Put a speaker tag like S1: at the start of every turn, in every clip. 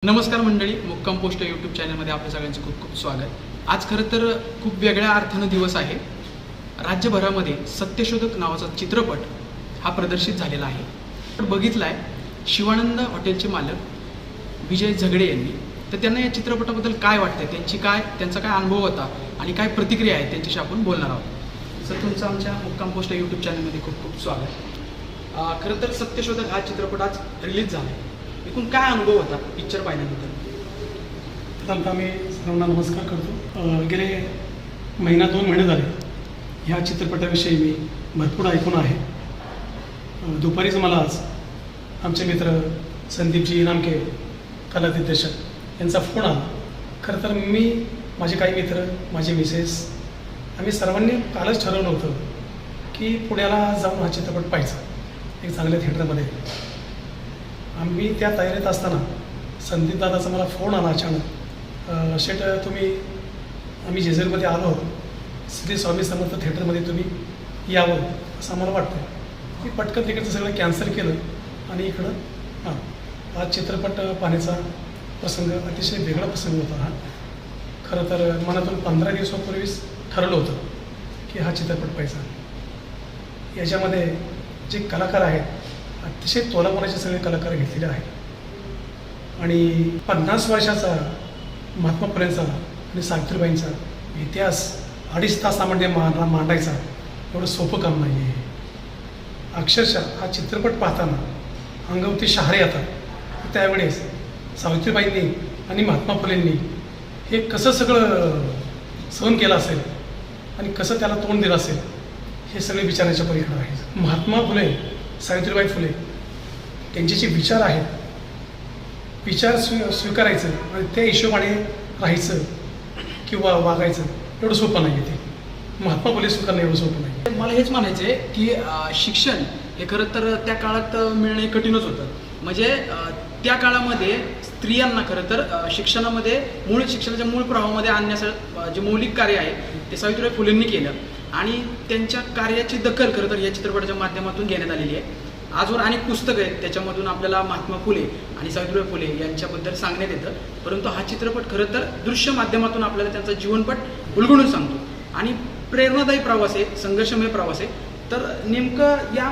S1: नमस्कार मंडळी, मुक्काम पोस्ट यूट्यूब चॅनलमध्ये आपल्या सगळ्यांचं खूप खूप स्वागत. आज खरं तर खूप वेगळ्या अर्थानं दिवस आहे. राज्यभरामध्ये सत्यशोधक नावाचा चित्रपट हा प्रदर्शित झालेला आहे. बघितला आहे शिवानंद हॉटेलचे मालक विजय झगडे यांनी. तर त्यांना या चित्रपटाबद्दल काय वाटतं, त्यांचा काय अनुभव होता आणि काय प्रतिक्रिया आहे त्यांच्याशी आपण बोलणार आहोत. सर, तुमचं आमच्या मुक्काम पोस्ट यूट्यूब चॅनलमध्ये खूप खूप स्वागत. खरं तर सत्यशोधक हा चित्रपट आज रिलीज झाला आहे. एकूण काय अनुभव होता पिक्चर पाहिल्यानंतर?
S2: प्रथमतः मी सर्वांना नमस्कार करतो. गेले महिना-2 महिने झाले ह्या चित्रपटाविषयी मी भरपूर ऐकून आहे. दुपारीच मला आज आमचे मित्र संदीपजी इनामके, कला दिग्दर्शक यांचा फोन आला. खरं तर माझे काही मित्र, माझे मिसेस, आम्ही सर्वांनी कालच ठरवलं होतं की पुण्याला जाऊन हा चित्रपट पाहायचा एक चांगल्या थिएटरमध्ये. आम्ही त्या तयारीत असताना संदीप दादाचा मला फोन आला अचानक. शेट, आम्ही जेजेरमध्ये आलो आहोत, श्री स्वामी समर्थ थिएटरमध्ये तुम्ही यावं असं आम्हाला वाटतं. मी पटकन तिकडचं सगळं कॅन्सल केलं आणि इकडं आज चित्रपट पाहण्याचा प्रसंग अतिशय वेगळा प्रसंग होता हा. खरं तर मनातून 15 दिवसापूर्वीच ठरवलं होतं की हा चित्रपट पाहायचा. याच्यामध्ये जे कलाकार आहेत अतिशय तोलामोलाचे सगळे कलाकार घेतलेले आहेत आणि 50 वर्षाचा महात्मा फुलेंचा आणि सावित्रीबाईंचा इतिहास 2.5 तासामध्ये मांडायचा एवढं सोपं काम नाही आहे. अक्षरशः हा चित्रपट पाहताना अंगावरती शहारे येतात. त्यावेळेस सावित्रीबाईंनी आणि महात्मा फुलेंनी हे कसं सगळं सहन केलं असेल आणि कसं त्याला तोंड दिलं असेल हे सगळे विचारायच्या पलीकडे आहे. महात्मा फुले, सावित्रीबाई फुले त्यांचे जे विचार आहेत, विचार स्वीकारायचं आणि त्या हिशोबाने राहायचं किंवा वागायचं एवढं सोपं नाही आहे. ते महात्मा फुले स्वीकारणं एवढं सोपं नाही.
S1: मला हेच म्हणायचं आहे की शिक्षण हे खरं तर त्या काळात मिळणे कठीणच होतं. म्हणजे त्या काळामध्ये स्त्रियांना खरं तर शिक्षणाच्या मूळ प्रवाहामध्ये आणण्याचं जे मौलिक कार्य आहे ते सावित्रीबाई फुलेंनी केलं आणि त्यांच्या कार्याची दखल खरं तर या चित्रपटाच्या माध्यमातून घेण्यात आलेली आहे. आजवर अनेक पुस्तकं आहेत, त्याच्यामधून आपल्याला महात्मा फुले आणि सावित्रीबाई फुले यांच्याबद्दल सांगण्यात येतं. परंतु हा चित्रपट खरं तर दृश्य माध्यमातून आपल्याला त्यांचा जीवनपट उलगडून सांगतो आणि प्रेरणादायी प्रवास आहे, संघर्षमय प्रवास आहे. तर नेमकं या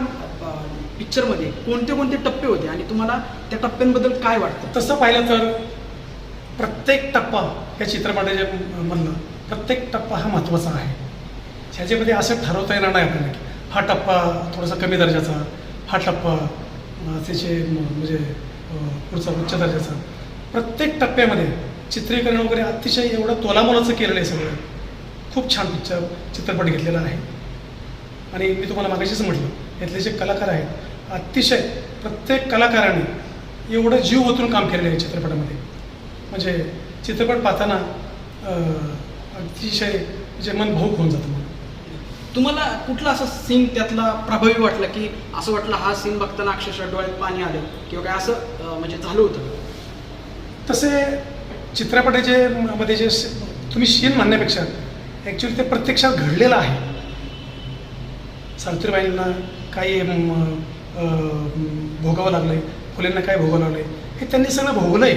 S1: पिक्चरमध्ये कोणते टप्पे होते आणि तुम्हाला त्या टप्प्यांबद्दल काय वाटतं?
S2: तसं पाहिलं तर प्रत्येक टप्पा या चित्रपटाच्या मधलं प्रत्येक टप्पा हा महत्त्वाचा आहे. ह्याच्यामध्ये असं ठरवता येणार नाही आपल्याला की हा टप्पा थोडासा कमी दर्जाचा, हा टप्पा त्याचे म्हणजे पुढचा उच्च दर्जाचा. प्रत्येक टप्प्यामध्ये चित्रीकरण वगैरे अतिशय एवढं तोलामोलाचं केलेलं आहे सगळं. खूप छान चित्रपट घेतलेला आहे आणि मी तुम्हाला मागाशीच म्हटलं यातले जे कलाकार आहेत अतिशय प्रत्येक कलाकाराने एवढं जीव ओतून काम केलेलं आहे चित्रपटामध्ये. म्हणजे चित्रपट पाहताना अतिशय जे मन भावूक होऊन जातं.
S1: तुम्हाला कुठला असा सीन त्यातला प्रभावी वाटला की असं वाटलं हा सीन बघताना अक्षरशः डोळ्यात पाणी आलं किंवा काय असं म्हणजे झालं होतं?
S2: तसे चित्रपटाचे मध्ये जे तुम्ही सीन म्हणण्यापेक्षा ॲक्च्युली ते प्रत्यक्षात घडलेलं आहे. सावित्रीबाईंना काही भोगावं लागलं आहे, फुलेंना काय भोगावं लागलं आहे हे त्यांनी सगळं भोगलं आहे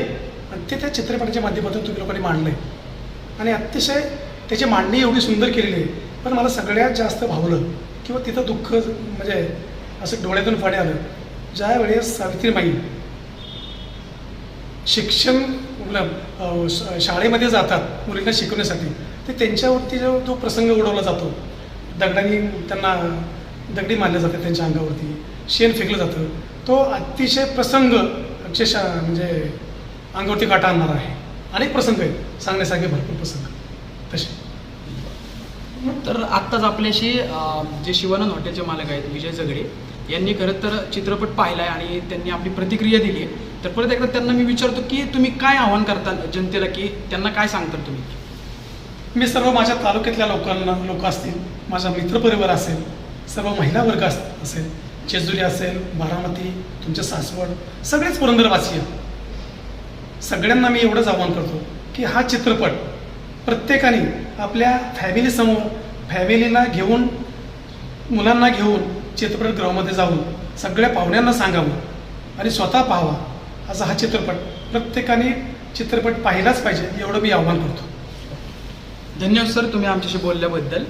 S2: आणि ते त्या चित्रपटाच्या माध्यमातून तुम्ही लोकांनी मांडलं आहे आणि अतिशय त्याची मांडणी एवढी सुंदर केलेली आहे. पण मला सगळ्यात जास्त भावलं किंवा तिथं दुःख म्हणजे असं डोळ्यातून पाणी आलं ज्या वेळेस सावित्रीबाई शिक्षण शाळेमध्ये जातात मुलींना शिकवण्यासाठी. ते त्यांच्यावरती जो प्रसंग उडवला जातो, त्यांना दगडी मारल्या जातात त्यांच्या अंगावरती, शेण फेकलं जातं, तो अतिशय प्रसंग अक्षरशः म्हणजे अंगावरती काटा आणणार आहे. अनेक प्रसंग आहेत, सांगण्यासारखे भरपूर प्रसंग तसे.
S1: तर आत्ताच आपल्याशी जे शिवानंद हॉटेलचे मालक आहेत विजय झगडे यांनी खरं तर चित्रपट पाहिला आहे आणि त्यांनी आपली प्रतिक्रिया दिली आहे. तर परत एकदा त्यांना मी विचारतो की तुम्ही काय आव्हान करता जनतेला, की त्यांना काय सांगता तुम्ही?
S2: मी सर्व माझ्या तालुक्यातल्या लोक असतील, माझा मित्रपरिवार असेल, सर्व महिला वर्ग असेल, जेजुरी असेल, बारामती, तुमचे सासवड, सगळेच पुरंदरवासीय सगळ्यांना मी एवढंच आव्हान करतो की हा चित्रपट प्रत्येकाने आपल्या फॅमिलीला घेऊन, मुलांना घेऊन चित्रपटगृहामध्ये जाऊन सगळ्या पाहुण्यांना सांगावं आणि स्वतः पाहावा असा हा चित्रपट प्रत्येकाने चित्रपट पाहिलाच पाहिजे एवढं मी आव्हान करतो.
S1: धन्यवाद सर तुम्ही आमच्याशी बोलल्याबद्दल.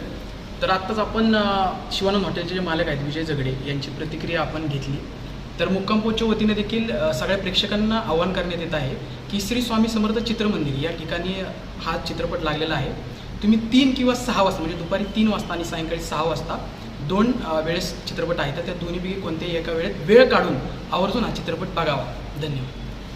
S1: तर आत्ताच आपण शिवानंद हॉटेलचे जे मालक आहेत विजय झगडे यांची प्रतिक्रिया आपण घेतली. तर मुक्काम पोस्टच्या वतीने देखील सगळ्या प्रेक्षकांना आवाहन करण्यात येत आहे की श्री स्वामी समर्थ चित्रमंदिर या ठिकाणी हा चित्रपट लागलेला आहे. तुम्ही 3 किंवा 6 वाजता म्हणजे दुपारी 3 वाजता आणि सायंकाळी 6 वाजता 2 वेळेस चित्रपट आहे तर त्या दोन्हीपैकी कोणत्याही एका वेळेत वेळ काढून आवर्जून हा चित्रपट बघावा. धन्यवाद.